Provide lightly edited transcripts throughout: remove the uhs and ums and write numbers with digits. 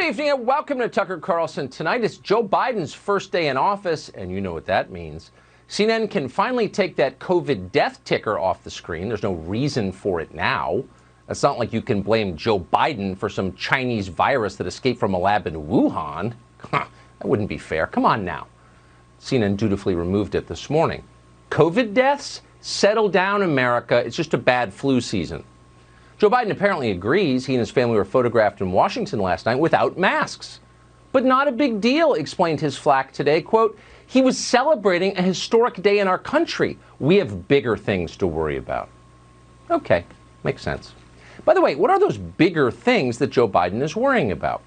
Good evening and welcome to Tucker Carlson. Tonight is Joe Biden's first day in office, and you know what that means. CNN can finally take that COVID death ticker off the screen. There's no reason for it now. It's not like you can blame Joe Biden for some Chinese virus that escaped from a lab in Wuhan. That wouldn't be fair. Come on now. CNN dutifully removed it this morning. COVID deaths? Settle down, America. It's just a bad flu season. Joe Biden apparently agrees. He and his family were photographed in Washington last night without masks. But not a big deal, explained his flack today. Quote, he was celebrating a historic day in our country. We have bigger things to worry about. Okay, makes sense. By the way, what are those bigger things that Joe Biden is worrying about?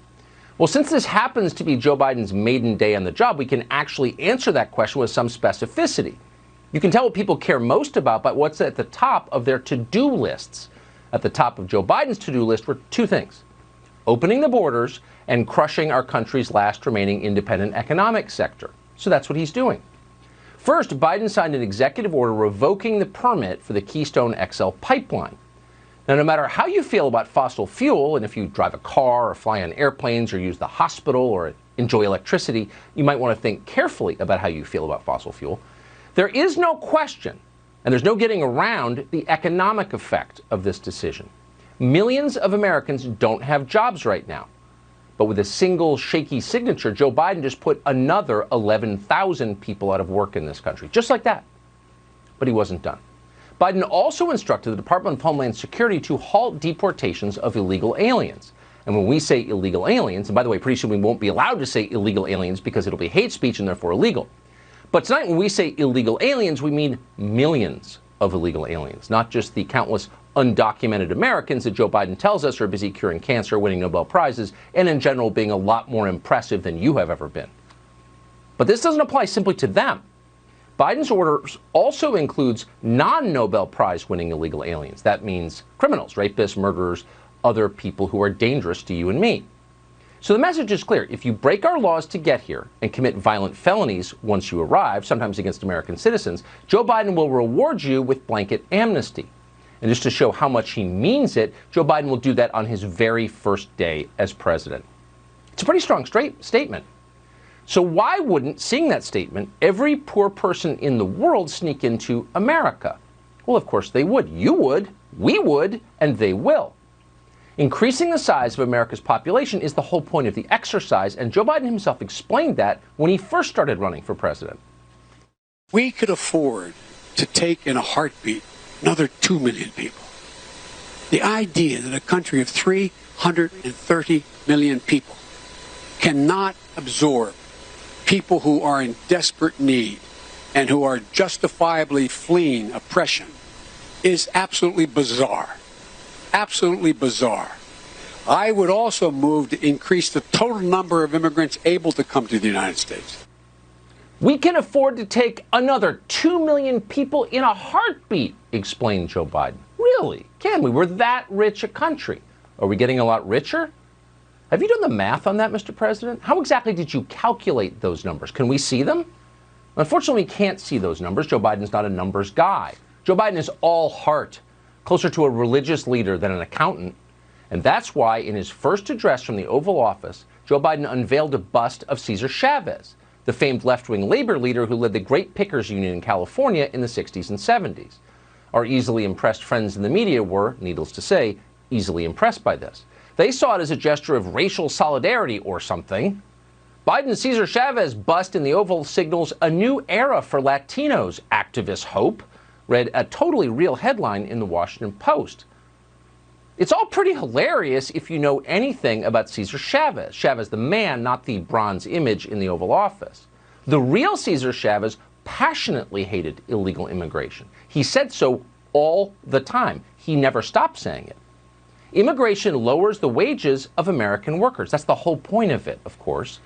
Well, since this happens to be Joe Biden's maiden day on the job, we can actually answer that question with some specificity. You can tell what people care most about by what's at the top of their to-do lists. At the top of Joe Biden's to-do list were two things: opening the borders and crushing our country's last remaining independent economic sector. So that's what he's doing. First, Biden signed an executive order revoking the permit for the Keystone XL pipeline. Now, no matter how you feel about fossil fuel, and if you drive a car or fly on airplanes or use the hospital or enjoy electricity, you might want to think carefully about how you feel about fossil fuel. There is no question, and there's no getting around the economic effect of this decision. Millions of Americans don't have jobs right now. But with a single shaky signature, Joe Biden just put another 11,000 people out of work in this country, just like that. But he wasn't done. Biden also instructed the Department of Homeland Security to halt deportations of illegal aliens. And when we say illegal aliens, and by the way, pretty soon we won't be allowed to say illegal aliens because it'll be hate speech and therefore illegal. But tonight, when we say illegal aliens, we mean millions of illegal aliens, not just the countless undocumented Americans that Joe Biden tells us are busy curing cancer, winning Nobel Prizes, and in general being a lot more impressive than you have ever been. But this doesn't apply simply to them. Biden's orders also includes non-Nobel Prize winning illegal aliens. That means criminals, rapists, murderers, other people who are dangerous to you and me. So the message is clear. If you break our laws to get here and commit violent felonies once you arrive, sometimes against American citizens, Joe Biden will reward you with blanket amnesty. And just to show how much he means it, Joe Biden will do that on his very first day as president. It's a pretty strong statement. So why wouldn't, seeing that statement, every poor person in the world sneak into America? Well, of course they would. You would, we would, and they will. Increasing the size of America's population is the whole point of the exercise, and Joe Biden himself explained that when he first started running for president. We could afford to take in a heartbeat another 2 million people. The idea that a country of 330 million people cannot absorb people who are in desperate need and who are justifiably fleeing oppression is absolutely bizarre. Absolutely bizarre. I would also move to increase the total number of immigrants able to come to the United States. We can afford to take another 2 million people in a heartbeat, explained Joe Biden. Really? Can we? We're that rich a country. Are we getting a lot richer? Have you done the math on that, Mr. President? How exactly did you calculate those numbers? Can we see them? Unfortunately, we can't see those numbers. Joe Biden's not a numbers guy. Joe Biden is all heart, closer to a religious leader than an accountant. And that's why in his first address from the Oval Office, Joe Biden unveiled a bust of Cesar Chavez, the famed left-wing labor leader who led the Great Pickers Union in California in the 60s and 70s. Our easily impressed friends in the media were, needless to say, easily impressed by this. They saw it as a gesture of racial solidarity or something. Biden's Cesar Chavez bust in the Oval signals a new era for Latinos, activists hope, read a totally real headline in the Washington Post. It's all pretty hilarious if you know anything about Cesar Chavez. Chavez the man, not the bronze image in the Oval Office. The real Cesar Chavez passionately hated illegal immigration. He said so all the time. He never stopped saying it. Immigration lowers the wages of American workers. That's the whole point of it, of course.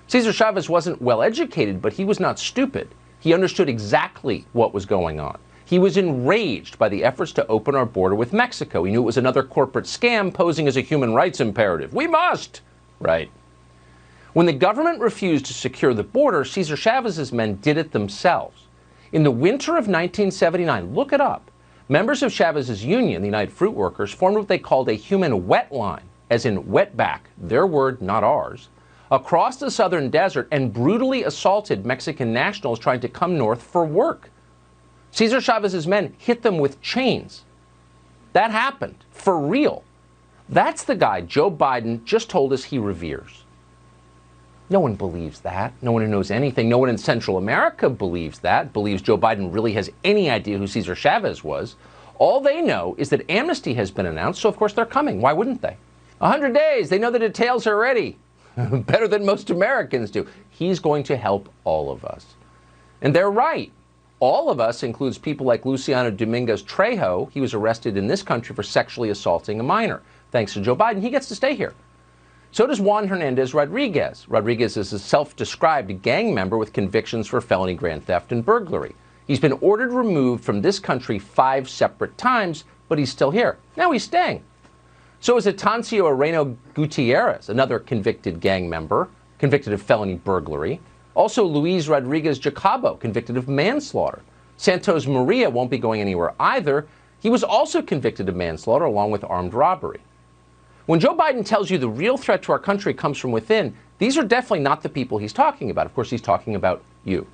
Cesar Chavez wasn't well educated, but he was not stupid. He understood exactly what was going on. He was enraged by the efforts to open our border with Mexico. He knew it was another corporate scam posing as a human rights imperative. We must! Right. When the government refused to secure the border, Cesar Chavez's men did it themselves. In the winter of 1979, look it up, members of Chavez's union, the United Fruit Workers, formed what they called a human wet line. as in wetback, their word, not ours, across the southern desert and brutally assaulted Mexican nationals trying to come north for work. Cesar Chavez's men hit them with chains. That happened, for real. That's the guy Joe Biden just told us he reveres. No one believes that. No one who knows anything. No one in Central America believes that, believes Joe Biden really has any idea who Cesar Chavez was. All they know is that amnesty has been announced, so of course they're coming. Why wouldn't they? 100 days, they know the details already. Better than most Americans do. He's going to help all of us. And they're right. All of us includes people like Luciano Dominguez Trejo. He was arrested in this country for sexually assaulting a minor. Thanks to Joe Biden, he gets to stay here. So does Juan Hernandez Rodriguez. Rodriguez is a self-described gang member with convictions for felony grand theft and burglary. He's been ordered removed from this country 5 separate times, but he's still here. Now he's staying. So is Atancio Areno Gutierrez, another convicted gang member, convicted of felony burglary. Also Luis Rodriguez Jacobo, convicted of manslaughter. Santos Maria won't be going anywhere either. He was also convicted of manslaughter along with armed robbery. When Joe Biden tells you the real threat to our country comes from within, these are definitely not the people he's talking about. Of course, he's talking about you.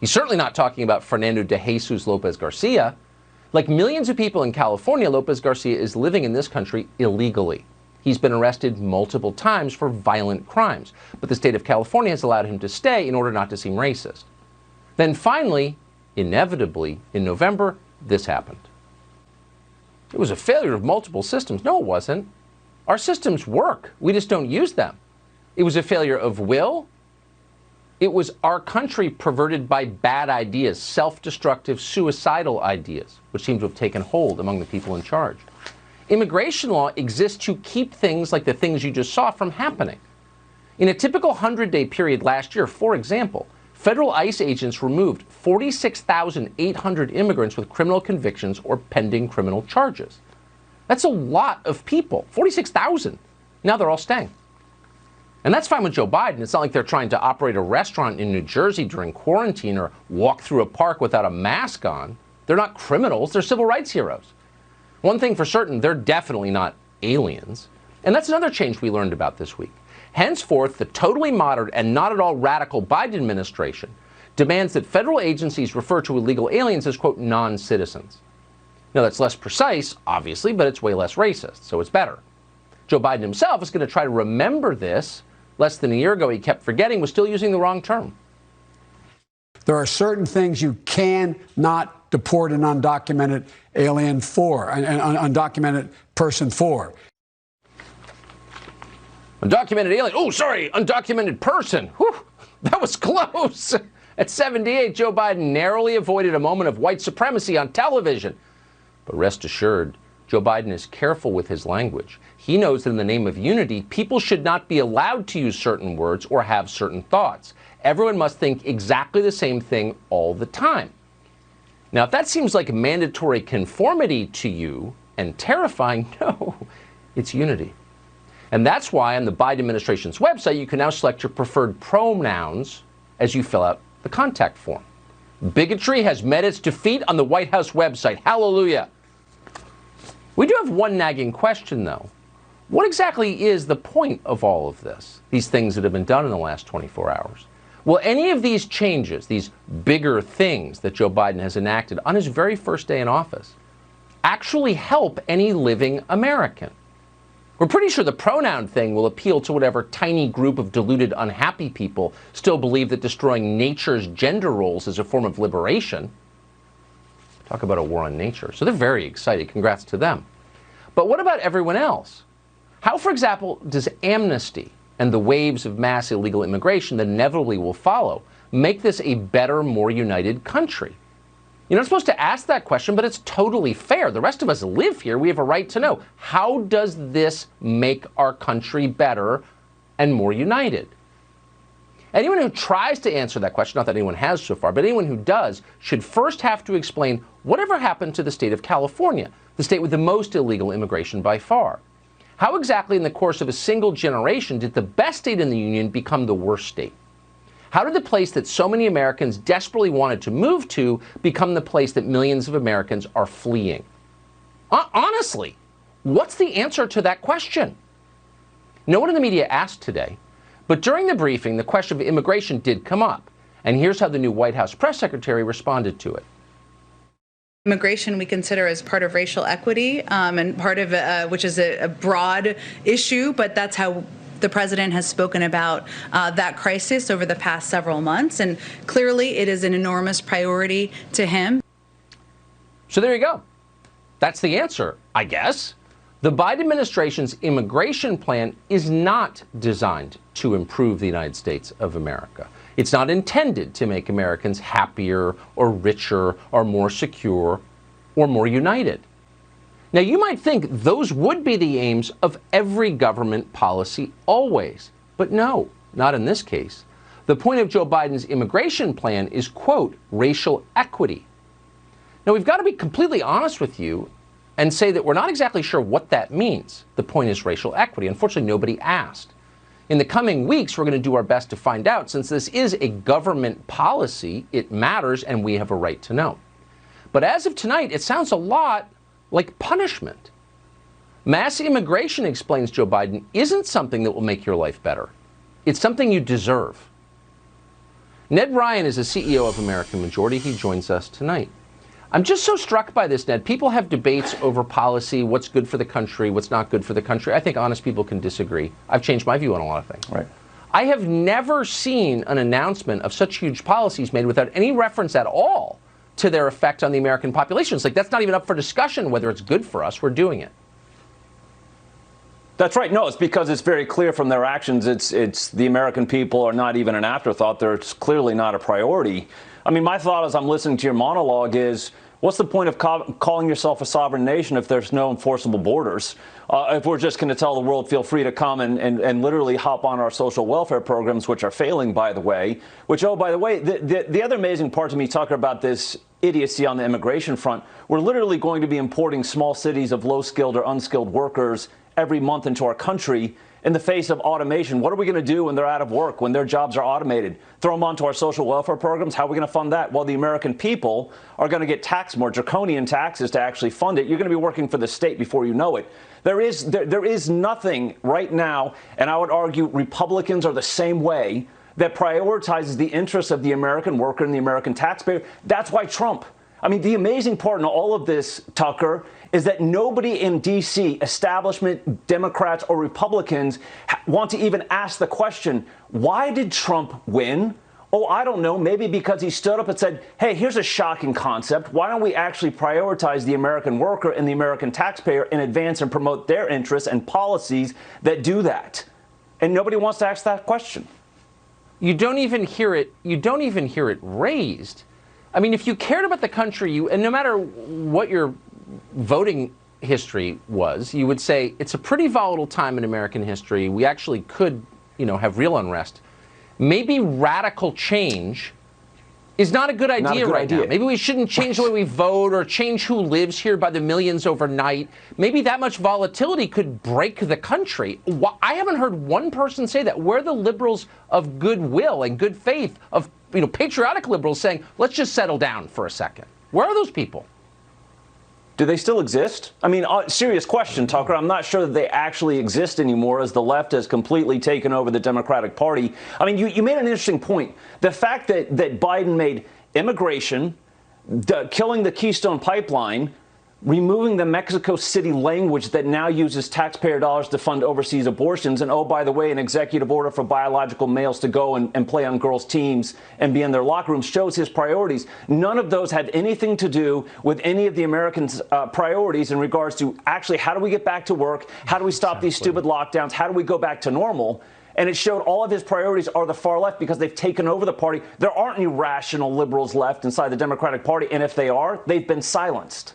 He's certainly not talking about Fernando de Jesus Lopez Garcia. Like millions of people in California, Lopez Garcia is living in this country illegally. He's been arrested multiple times for violent crimes, but the state of California has allowed him to stay in order not to seem racist. Then finally, inevitably, in November, this happened. It was a failure of multiple systems. No, it wasn't. Our systems work. We just don't use them. It was a failure of will. It was our country perverted by bad ideas, self-destructive, suicidal ideas, which seem to have taken hold among the people in charge. Immigration law exists to keep things like the things you just saw from happening. In a typical 100-day period last year, for example, federal ICE agents removed 46,800 immigrants with criminal convictions or pending criminal charges. That's a lot of people, 46,000. Now they're all staying. And that's fine with Joe Biden. It's not like they're trying to operate a restaurant in New Jersey during quarantine or walk through a park without a mask on. They're not criminals. They're civil rights heroes. One thing for certain, they're definitely not aliens. And that's another change we learned about this week. Henceforth, the totally moderate and not at all radical Biden administration demands that federal agencies refer to illegal aliens as, quote, non-citizens. Now, that's less precise, obviously, but it's way less racist, so it's better. Joe Biden himself is going to try to remember this. Less than a year ago, he kept forgetting, was still using the wrong term. There are certain things you cannot deport an undocumented alien for, an undocumented person for. Undocumented alien. Oh, sorry, undocumented person. Whew, that was close. At 78, Joe Biden narrowly avoided a moment of white supremacy on television. But rest assured, Joe Biden is careful with his language. He knows that in the name of unity, people should not be allowed to use certain words or have certain thoughts. Everyone must think exactly the same thing all the time. Now, if that seems like mandatory conformity to you and terrifying, no, it's unity. And that's why on the Biden administration's website, you can now select your preferred pronouns as you fill out the contact form. Bigotry has met its defeat on the White House website. Hallelujah. We do have one nagging question, though. What exactly is the point of all of this, these things that have been done in the last 24 hours? Will any of these changes, these bigger things that Joe Biden has enacted on his very first day in office, actually help any living American? We're pretty sure the pronoun thing will appeal to whatever tiny group of deluded, unhappy people still believe that destroying nature's gender roles is a form of liberation. Talk about a war on nature. So they're very excited. Congrats to them. But what about everyone else? How, for example, does amnesty and the waves of mass illegal immigration that inevitably will follow make this a better, more united country? You're not supposed to ask that question, but it's totally fair. The rest of us live here. We have a right to know. How does this make our country better and more united? Anyone who tries to answer that question, not that anyone has so far, but anyone who does, should first have to explain whatever happened to the state of California, the state with the most illegal immigration by far. How exactly in the course of a single generation did the best state in the union become the worst state? How did the place that so many Americans desperately wanted to move to become the place that millions of Americans are fleeing? Honestly, what's the answer to that question? No one in the media asked today, but during the briefing, the question of immigration did come up. And here's how the new White House press secretary responded to it. Immigration we consider as part of racial equity and part of which is a broad issue, but that's how the president has spoken about that crisis over the past several months. And clearly it is an enormous priority to him. So there you go. That's the answer, I guess. The Biden administration's immigration plan is not designed to improve the United States of America. It's not intended to make Americans happier or richer or more secure or more united. Now, you might think those would be the aims of every government policy always, but no, not in this case. The point of Joe Biden's immigration plan is, quote, racial equity. Now, we've got to be completely honest with you and say that we're not exactly sure what that means. The point is racial equity. Unfortunately, nobody asked. In the coming weeks, we're going to do our best to find out. Since this is a government policy, it matters and we have a right to know. But as of tonight, it sounds a lot like punishment. Mass immigration, explains Joe Biden, isn't something that will make your life better. It's something you deserve. Ned Ryan is the CEO of American Majority. He joins us tonight. I'm just so struck by this, Ned. People have debates over policy, what's good for the country, what's not good for the country. I think honest people can disagree. I've changed my view on a lot of things. Right. I have never seen an announcement of such huge policies made without any reference at all to their effect on the American population. It's like that's not even up for discussion whether it's good for us. We're doing it. That's right. No, it's because it's very clear from their actions. It's the American people are not even an afterthought. They're clearly not a priority. I mean, my thought as I'm listening to your monologue is, what's the point of calling yourself a sovereign nation if there's no enforceable borders? If we're just going to tell the world, feel free to come and literally hop on our social welfare programs, which are failing, by the way, which, oh, by the way, the other amazing part to me, talking about this idiocy on the immigration front, we're literally going to be importing small cities of low-skilled or unskilled workers every month into our country in the face of automation. What are we going to do when they're out of work, when their jobs are automated? Throw them onto our social welfare programs? How are we going to fund that? Well, the American people are going to get taxed more draconian taxes to actually fund it. You're going to be working for the state before you know it. There is nothing right now, and I would argue Republicans are the same way, that prioritizes the interests of the American worker and the American taxpayer. That's why Trump. I mean, the amazing part in all of this, Tucker, is that nobody in D.C., establishment, Democrats or Republicans, want to even ask the question, why did Trump win? Oh, I don't know, maybe because he stood up and said, hey, here's a shocking concept. Why don't we actually prioritize the American worker and the American taxpayer in advance and promote their interests and policies that do that? And nobody wants to ask that question. You don't even hear it. You don't even hear it raised. I mean, if you cared about the country, and no matter what your voting history was, you would say it's a pretty volatile time in American history. We actually could, have real unrest. Maybe radical change is not a good idea now. Maybe we shouldn't change the way we vote or change who lives here by the millions overnight. Maybe that much volatility could break the country. I haven't heard one person say that. Where are the liberals of goodwill and good faith, of patriotic liberals saying, let's just settle down for a second? Where are those people? Do they still exist? I mean, serious question, Tucker. I'm not sure that they actually exist anymore, as the left has completely taken over the Democratic Party. I mean, you made an interesting point. The fact that Biden made immigration, killing the Keystone Pipeline, removing the Mexico City language that now uses taxpayer dollars to fund overseas abortions, and, oh, by the way, an executive order for biological males to go and play on girls' teams and be in their locker rooms, shows his priorities. None of those have anything to do with any of the Americans' priorities in regards to actually how do we get back to work, how do we stop these stupid lockdowns, how do we go back to normal. And it showed all of his priorities are the far left because they've taken over the party. There aren't any rational liberals left inside the Democratic Party, and if they are, they've been silenced.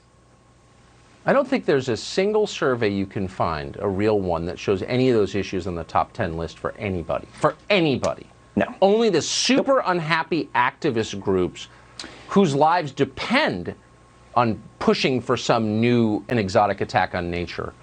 I don't think there's a single survey you can find, a real one, that shows any of those issues on the top 10 list for anybody. For anybody. No. Only the super unhappy activist groups whose lives depend on pushing for some new and exotic attack on nature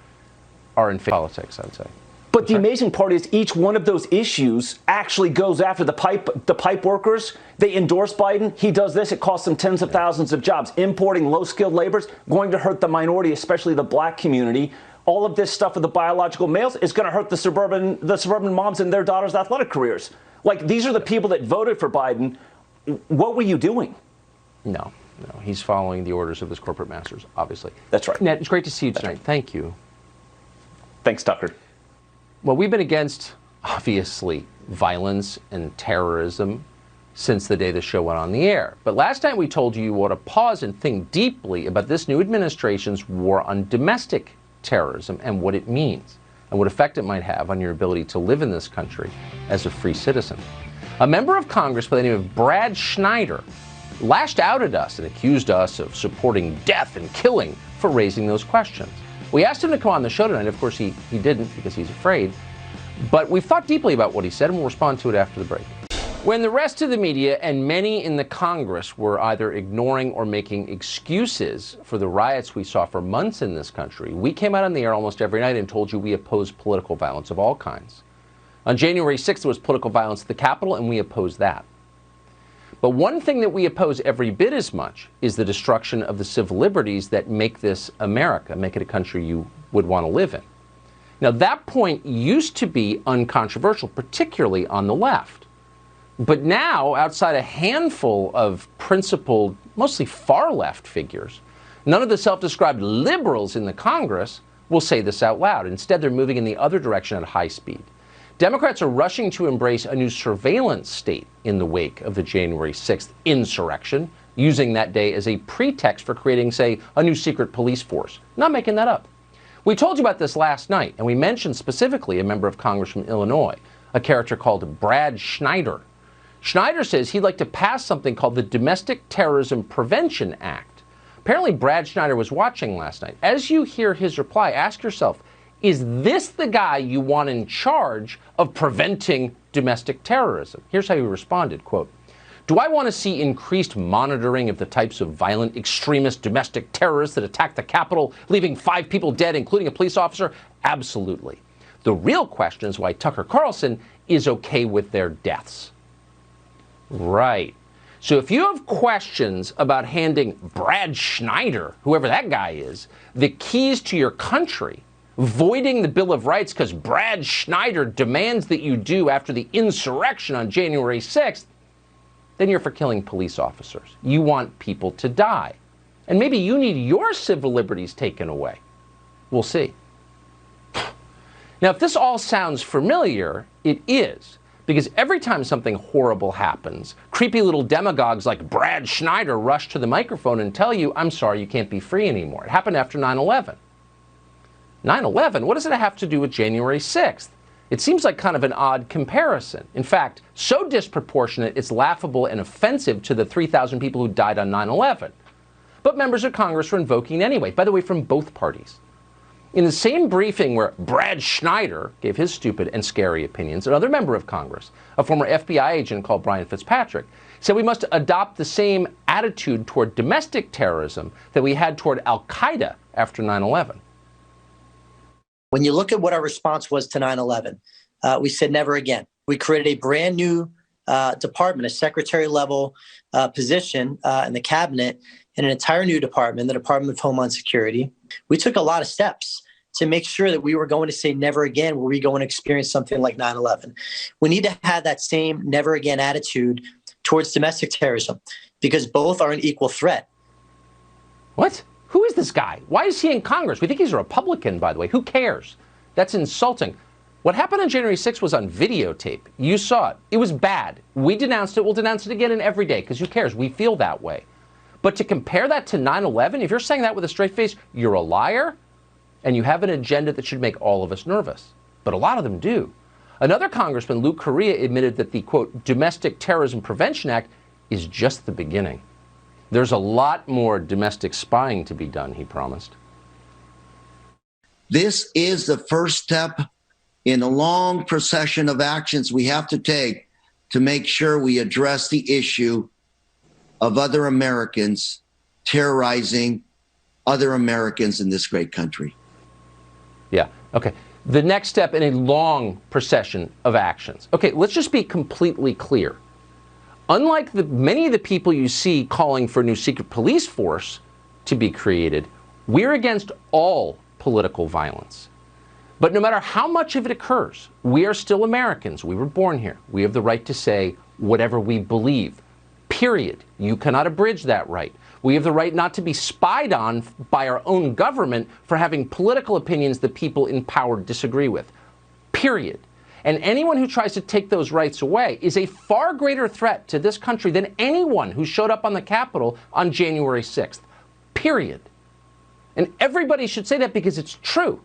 are in politics, I'd say. But the amazing part is each one of those issues actually goes after the pipe workers. They endorse Biden. He does this. It costs them tens of thousands of jobs. Importing low-skilled labor is going to hurt the minority, especially the black community. all of this stuff with the biological males is going to hurt the suburban moms and their daughters' athletic careers. Like, these are the people that voted for Biden. What were you doing? No, he's following the orders of his corporate masters, obviously. That's right. Ned, it's great to see you tonight. Right. Thank you. Thanks, Tucker. Well, we've been against, obviously, violence and terrorism since the day the show went on the air. But last time we told you ought to pause and think deeply about this new administration's war on domestic terrorism and what it means and what effect it might have on your ability to live in this country as a free citizen. A member of Congress by the name of Brad Schneider lashed out at us and accused us of supporting death and killing for raising those questions. We asked him to come on the show tonight. Of course, he didn't because he's afraid. But we've thought deeply about what he said, and we'll respond to it after the break. When the rest of the media and many in the Congress were either ignoring or making excuses for the riots we saw for months in this country, we came out on the air almost every night and told you we oppose political violence of all kinds. On January 6th, there was political violence at the Capitol, and we opposed that. But one thing that we oppose every bit as much is the destruction of the civil liberties that make this America, make it a country you would want to live in. Now, that point used to be uncontroversial, particularly on the left. But now, outside a handful of principled, mostly far-left figures, none of the self-described liberals in the Congress will say this out loud. Instead, they're moving in the other direction at high speed. Democrats are rushing to embrace a new surveillance state in the wake of the January 6th insurrection, using that day as a pretext for creating, say, a new secret police force. Not making that up. We told you about this last night, and we mentioned specifically a member of Congress from Illinois, a character called Brad Schneider. Schneider says he'd like to pass something called the Domestic Terrorism Prevention Act. Apparently, Brad Schneider was watching last night. As you hear his reply, ask yourself, is this the guy you want in charge of preventing domestic terrorism? Here's how he responded, quote, "Do I want to see increased monitoring of the types of violent extremist domestic terrorists that attacked the Capitol, leaving 5 people dead, including a police officer? Absolutely. The real question is why Tucker Carlson is okay with their deaths." Right. So if you have questions about handing Brad Schneider, whoever that guy is, the keys to your country, voiding the Bill of Rights because Brad Schneider demands that you do after the insurrection on January 6th, then you're for killing police officers. You want people to die. And maybe you need your civil liberties taken away. We'll see. Now, if this all sounds familiar, it is. Because every time something horrible happens, creepy little demagogues like Brad Schneider rush to the microphone and tell you, I'm sorry, you can't be free anymore. It happened after 9/11. 9/11? What does it have to do with January 6th? It seems like kind of an odd comparison. In fact, so disproportionate it's laughable and offensive to the 3,000 people who died on 9/11. But members of Congress were invoking anyway, by the way, from both parties. In the same briefing where Brad Schneider gave his stupid and scary opinions, another member of Congress, a former FBI agent called Brian Fitzpatrick, said we must adopt the same attitude toward domestic terrorism that we had toward Al-Qaeda after 9/11. When you look at what our response was to 9/11, we said never again. We created a brand new department, a secretary-level position in the cabinet, in an entire new department, the Department of Homeland Security. We took a lot of steps to make sure that we were going to say never again were we going to experience something like 9/11. We need to have that same never again attitude towards domestic terrorism because both are an equal threat. What? Who is this guy? Why is he in Congress? We think he's a Republican, by the way. Who cares? That's insulting. What happened on January 6th was on videotape. You saw it. It was bad. We denounced it. We'll denounce it again and every day because who cares? We feel that way. But to compare that to 9/11, if you're saying that with a straight face, you're a liar and you have an agenda that should make all of us nervous. But a lot of them do. Another congressman, Luke Correa, admitted that the, quote, Domestic Terrorism Prevention Act is just the beginning. There's a lot more domestic spying to be done, he promised. This is the first step in a long procession of actions we have to take to make sure we address the issue of other Americans terrorizing other Americans in this great country. Yeah, okay. The next step in a long procession of actions. Okay, let's just be completely clear. Unlike many of the people you see calling for a new secret police force to be created, we're against all political violence. But no matter how much of it occurs, we are still Americans. We were born here. We have the right to say whatever we believe. Period. You cannot abridge that right. We have the right not to be spied on by our own government for having political opinions that people in power disagree with. Period. And anyone who tries to take those rights away is a far greater threat to this country than anyone who showed up on the Capitol on January 6th. Period. And everybody should say that because it's true.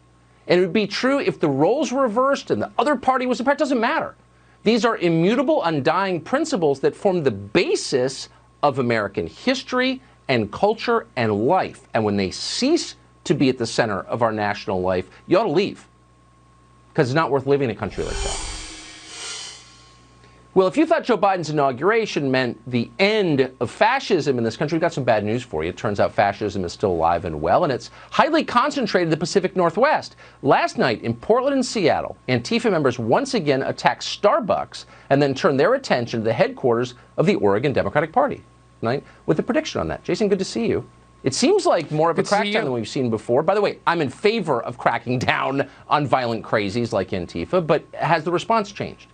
And it would be true if the roles were reversed and the other party was in power. It doesn't matter. These are immutable, undying principles that form the basis of American history and culture and life. And when they cease to be at the center of our national life, you ought to leave. Because it's not worth living in a country like that. Well, if you thought Joe Biden's inauguration meant the end of fascism in this country, we've got some bad news for you. It turns out fascism is still alive and well, and it's highly concentrated in the Pacific Northwest. Last night in Portland and Seattle, Antifa members once again attacked Starbucks and then turned their attention to the headquarters of the Oregon Democratic Party. Right? With a prediction on that. Jason, good to see you. It seems like more of a crackdown than we've seen before. By the way, I'm in favor of cracking down on violent crazies like Antifa, but has the response changed?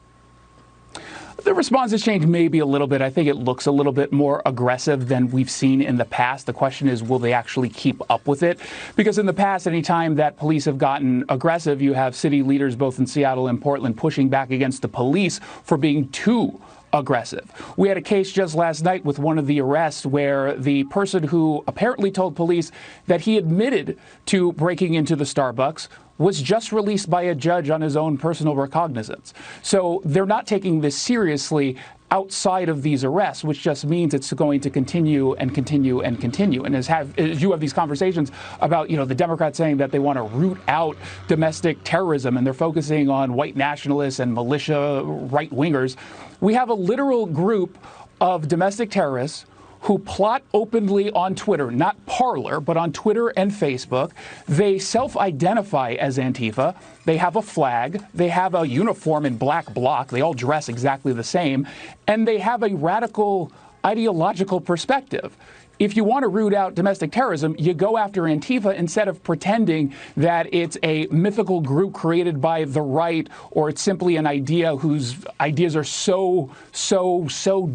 The response has changed maybe a little bit. I think it looks a little bit more aggressive than we've seen in the past. The question is, will they actually keep up with it? Because in the past, any time that police have gotten aggressive, you have city leaders both in Seattle and Portland pushing back against the police for being too aggressive. We had a case just last night with one of the arrests where the person who apparently told police that he admitted to breaking into the Starbucks was just released by a judge on his own personal recognizance. So they're not taking this seriously outside of these arrests, which just means it's going to continue and continue and continue. And as you have these conversations about, the Democrats saying that they want to root out domestic terrorism and they're focusing on white nationalists and militia right-wingers, we have a literal group of domestic terrorists who plot openly on Twitter, not Parler, but on Twitter and Facebook. They self-identify as Antifa. They have a flag. They have a uniform in black bloc. They all dress exactly the same. And they have a radical ideological perspective. If you want to root out domestic terrorism, you go after Antifa instead of pretending that it's a mythical group created by the right, or it's simply an idea whose ideas are so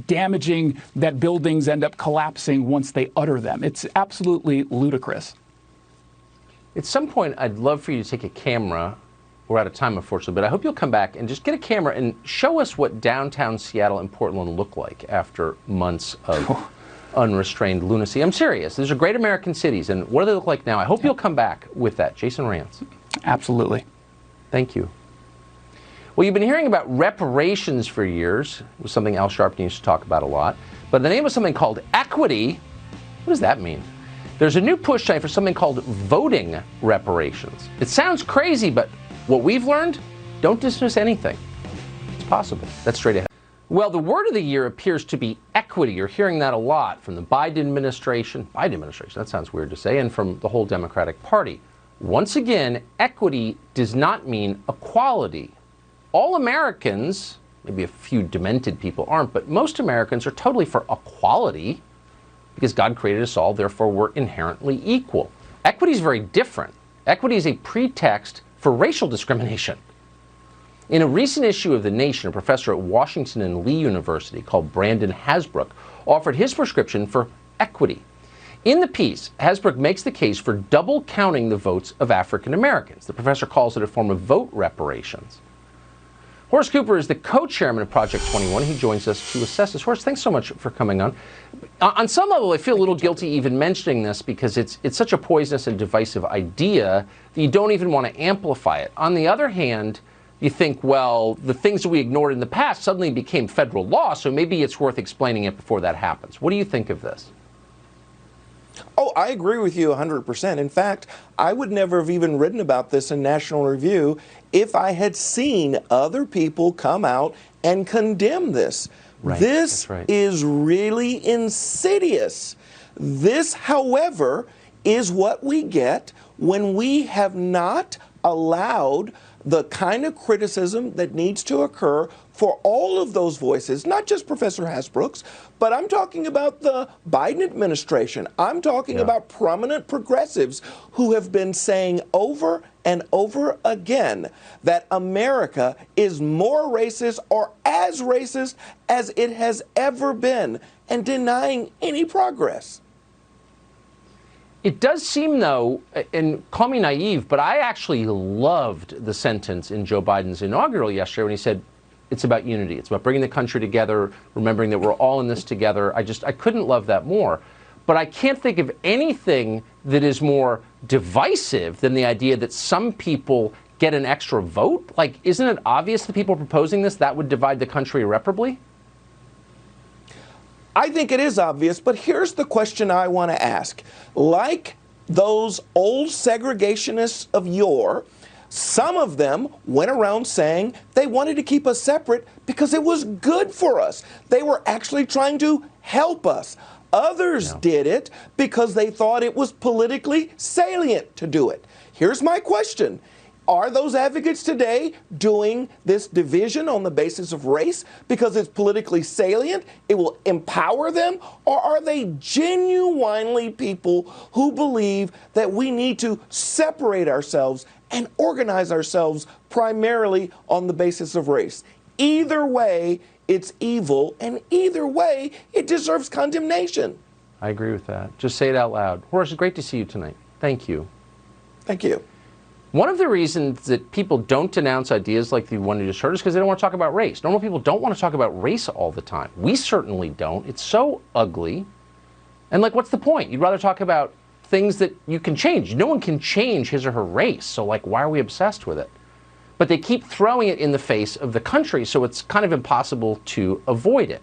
damaging that buildings end up collapsing once they utter them. It's absolutely ludicrous. At some point, I'd love for you to take a camera. We're out of time, unfortunately, but I hope you'll come back and just get a camera and show us what downtown Seattle and Portland look like after months of unrestrained lunacy. I'm serious. These are great American cities, and what do they look like now? I hope you'll come back with that. Jason Rantz. Absolutely. Thank you. Well, you've been hearing about reparations for years. It was something Al Sharpton used to talk about a lot. But the name of something called equity, what does that mean? There's a new push tonight for something called voting reparations. It sounds crazy, but what we've learned, don't dismiss anything. It's possible. That's straight ahead. Well, the word of the year appears to be equity. You're hearing that a lot from the Biden administration, that sounds weird to say, and from the whole Democratic Party. Once again, equity does not mean equality. All Americans, maybe a few demented people aren't, but most Americans are totally for equality because God created us all, therefore we're inherently equal. Equity is very different. Equity is a pretext for racial discrimination. In a recent issue of The Nation, a professor at Washington and Lee University called Brandon Hasbrook offered his prescription for equity. In the piece, Hasbrook makes the case for double counting the votes of African Americans. The professor calls it a form of vote reparations. Horace Cooper is the co-chairman of Project 21. He joins us to assess this. Horace, thanks so much for coming on. On some level, I feel a little guilty even mentioning this because it's such a poisonous and divisive idea that you don't even want to amplify it. On the other hand, you think, well, the things that we ignored in the past suddenly became federal law, so maybe it's worth explaining it before that happens. What do you think of this? Oh, I agree with you 100%. In fact, I would never have even written about this in National Review if I had seen other people come out and condemn this. Right, this right. is really insidious. This, however, is what we get when we have not allowed the kind of criticism that needs to occur for all of those voices, not just Professor Hasbrook's, but I'm talking about the Biden administration. I'm talking about prominent progressives who have been saying over and over again that America is more racist or as racist as it has ever been, and denying any progress. It does seem, though, and call me naive, but I actually loved the sentence in Joe Biden's inaugural yesterday when he said, it's about unity. It's about bringing the country together, remembering that we're all in this together. I couldn't love that more. But I can't think of anything that is more divisive than the idea that some people get an extra vote. Like, isn't it obvious that people proposing this, that would divide the country irreparably? I think it is obvious, but here's the question I want to ask. Like those old segregationists of yore, some of them went around saying they wanted to keep us separate because it was good for us. They were actually trying to help us. Others did it because they thought it was politically salient to do it. Here's my question. Are those advocates today doing this division on the basis of race because it's politically salient, it will empower them? Or are they genuinely people who believe that we need to separate ourselves and organize ourselves primarily on the basis of race? Either way, it's evil, and either way, it deserves condemnation. I agree with that. Just say it out loud. Horace, it's great to see you tonight. Thank you. Thank you. One of the reasons that people don't denounce ideas like the one you just heard is because they don't want to talk about race. Normal people don't want to talk about race all the time. We certainly don't. It's so ugly. And like, what's the point? You'd rather talk about things that you can change. No one can change his or her race. So like, why are we obsessed with it? But they keep throwing it in the face of the country, so it's kind of impossible to avoid it.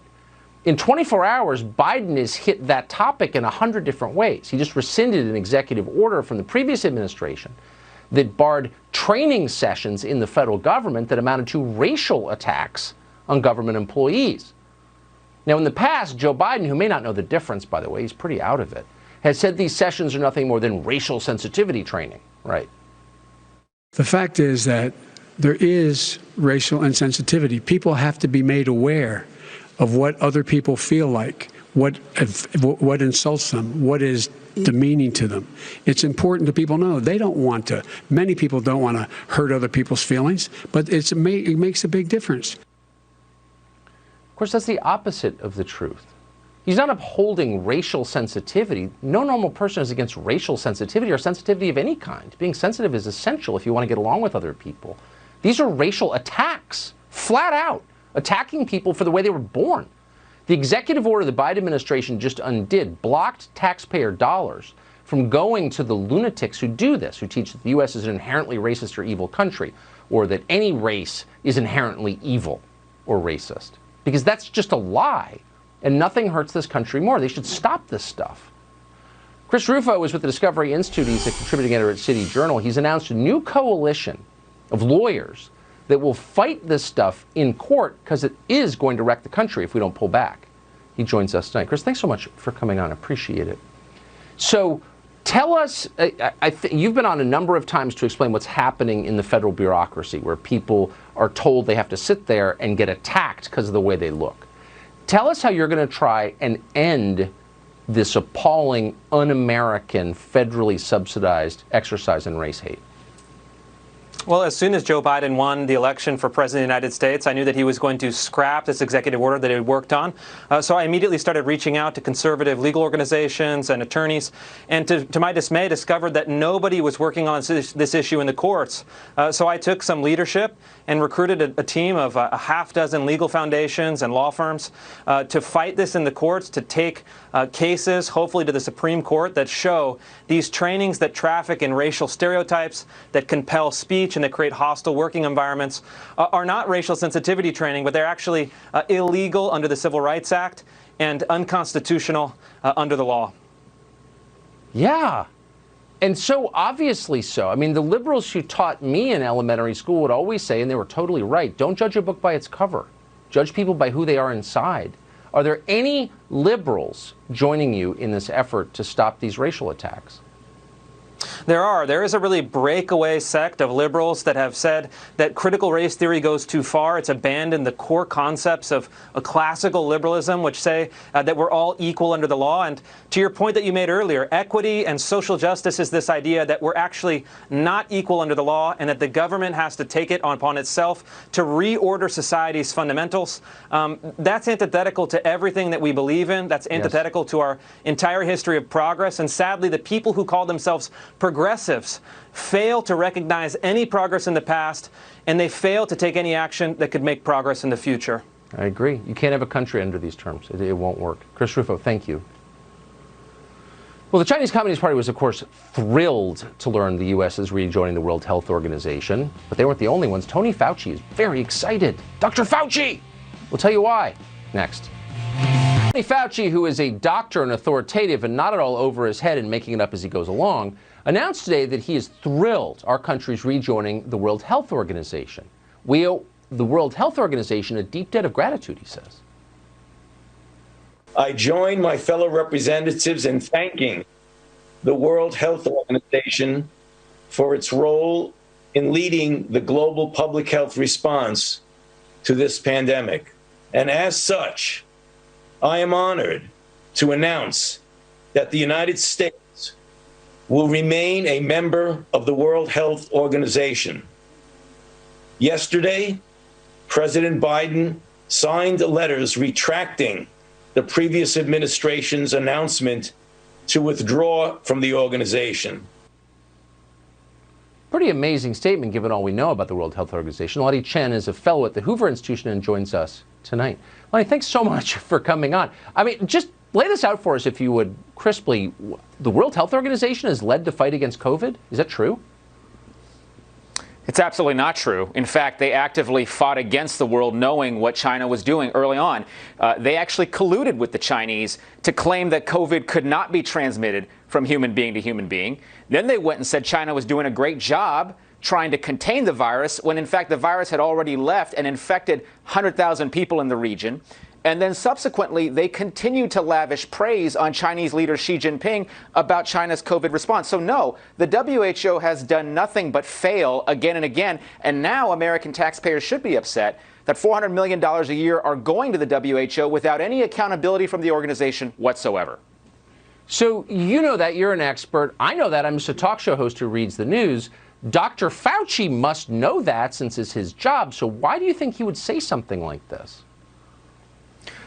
In 24 hours, Biden has hit that topic in 100 different ways. He just rescinded an executive order from the previous administration that barred training sessions in the federal government that amounted to racial attacks on government employees. Now, in the past, Joe Biden, who may not know the difference, by the way, he's pretty out of it, has said these sessions are nothing more than racial sensitivity training, right? The fact is that there is racial insensitivity. People have to be made aware of what other people feel like, what insults them, what is demeaning to them. It's important that people know they don't want to. Many people don't want to hurt other people's feelings, but it makes a big difference. Of course, that's the opposite of the truth. He's not upholding racial sensitivity. No normal person is against racial sensitivity or sensitivity of any kind. Being sensitive is essential if you want to get along with other people. These are racial attacks, flat out, attacking people for the way they were born. The executive order the Biden administration just undid blocked taxpayer dollars from going to the lunatics who do this, who teach that the U.S. is an inherently racist or evil country, or that any race is inherently evil or racist. Because that's just a lie, and nothing hurts this country more. They should stop this stuff. Chris Rufo is with the Discovery Institute. He's a contributing editor at City Journal. He's announced a new coalition of lawyers that will fight this stuff in court because it is going to wreck the country if we don't pull back. He joins us tonight. Chris, thanks so much for coming on. I appreciate it. So tell us, you've been on a number of times to explain what's happening in the federal bureaucracy, where people are told they have to sit there and get attacked because of the way they look. Tell us how you're going to try and end this appalling, un-American, federally subsidized exercise in race hate. Well, as soon as Joe Biden won the election for President of the United States, I knew that he was going to scrap this executive order that he had worked on. So I immediately started reaching out to conservative legal organizations and attorneys, and to my dismay, discovered that nobody was working on this issue in the courts. So I took some leadership and recruited a team of a half dozen legal foundations and law firms to fight this in the courts, to take cases, hopefully to the Supreme Court, that show these trainings that traffic in racial stereotypes, that compel speech, and that create hostile working environments are not racial sensitivity training, but they're actually illegal under the Civil Rights Act and unconstitutional under the law. Yeah. And so obviously so. I mean, the liberals who taught me in elementary school would always say, and they were totally right, don't judge a book by its cover. Judge people by who they are inside. Are there any liberals joining you in this effort to stop these racial attacks? There is a really breakaway sect of liberals that have said that critical race theory goes too far. It's abandoned the core concepts of a classical liberalism, which say that we're all equal under the law. And to your point that you made earlier, equity and social justice is this idea that we're actually not equal under the law and that the government has to take it upon itself to reorder society's fundamentals. That's antithetical to everything that we believe in. That's antithetical to our entire history of progress. And sadly, the people who call themselves progressives fail to recognize any progress in the past, and they fail to take any action that could make progress in the future. I agree. You can't have a country under these terms. It won't work. Chris Rufo, thank you. Well, the Chinese Communist Party was, of course, thrilled to learn the U.S. is rejoining the World Health Organization, but they weren't the only ones. Tony Fauci is very excited. Dr. Fauci! We'll tell you why next. Tony Fauci, who is a doctor and authoritative and not at all over his head and making it up as he goes along, announced today that he is thrilled our country's rejoining the World Health Organization. We owe the World Health Organization a deep debt of gratitude, he says. I join my fellow representatives in thanking the World Health Organization for its role in leading the global public health response to this pandemic. And as such, I am honored to announce that the United States will remain a member of the World Health Organization. Yesterday, President Biden signed letters retracting the previous administration's announcement to withdraw from the organization. Pretty amazing statement given all we know about the World Health Organization. Lonnie Chen is a fellow at the Hoover Institution and joins us tonight. Lonnie, thanks so much for coming on. I mean, just lay this out for us, if you would, crisply. The World Health Organization has led the fight against COVID. Is that true? It's absolutely not true. In fact, they actively fought against the world knowing what China was doing early on. They actually colluded with the Chinese to claim that COVID could not be transmitted from human being to human being. Then they went and said China was doing a great job trying to contain the virus when, in fact, the virus had already left and infected 100,000 people in the region. And then subsequently, they continued to lavish praise on Chinese leader Xi Jinping about China's COVID response. So no, the WHO has done nothing but fail again and again. And now American taxpayers should be upset that $400 million a year are going to the WHO without any accountability from the organization whatsoever. So you know that. You're an expert. I know that. I'm just a talk show host who reads the news. Dr. Fauci must know that since it's his job. So why do you think he would say something like this?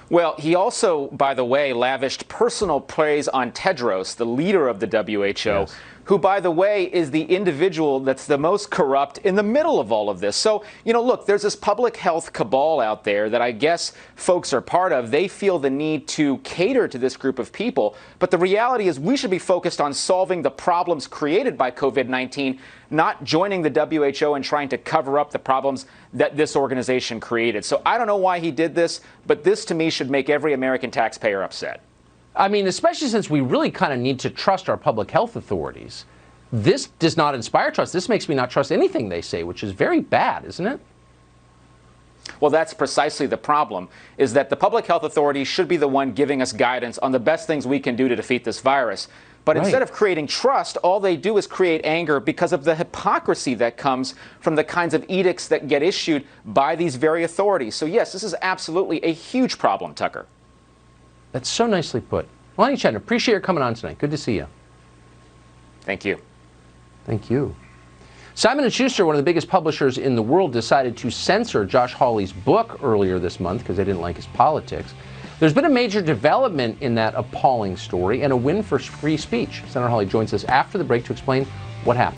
Well, he also, by the way, lavished personal praise on Tedros, the leader of the WHO, yes, who, by the way, is the individual that's the most corrupt in the middle of all of this. So, you know, look, there's this public health cabal out there that I guess folks are part of. They feel the need to cater to this group of people. But the reality is we should be focused on solving the problems created by COVID-19, not joining the WHO and trying to cover up the problems that this organization created. So I don't know why he did this, but this to me should make every American taxpayer upset. I mean, especially since we really kind of need to trust our public health authorities. This does not inspire trust. This makes me not trust anything they say, which is very bad, isn't it? Well, that's precisely the problem, is that the public health authorities should be the one giving us guidance on the best things we can do to defeat this virus. But instead of creating trust, all they do is create anger because of the hypocrisy that comes from the kinds of edicts that get issued by these very authorities. So yes, this is absolutely a huge problem, Tucker. That's so nicely put. Lonnie Chen, appreciate your coming on tonight. Good to see you. Thank you. Thank you. Simon & Schuster, one of the biggest publishers in the world, decided to censor Josh Hawley's book earlier this month because they didn't like his politics. There's been a major development in that appalling story and a win for free speech. Senator Hawley joins us after the break to explain what happened.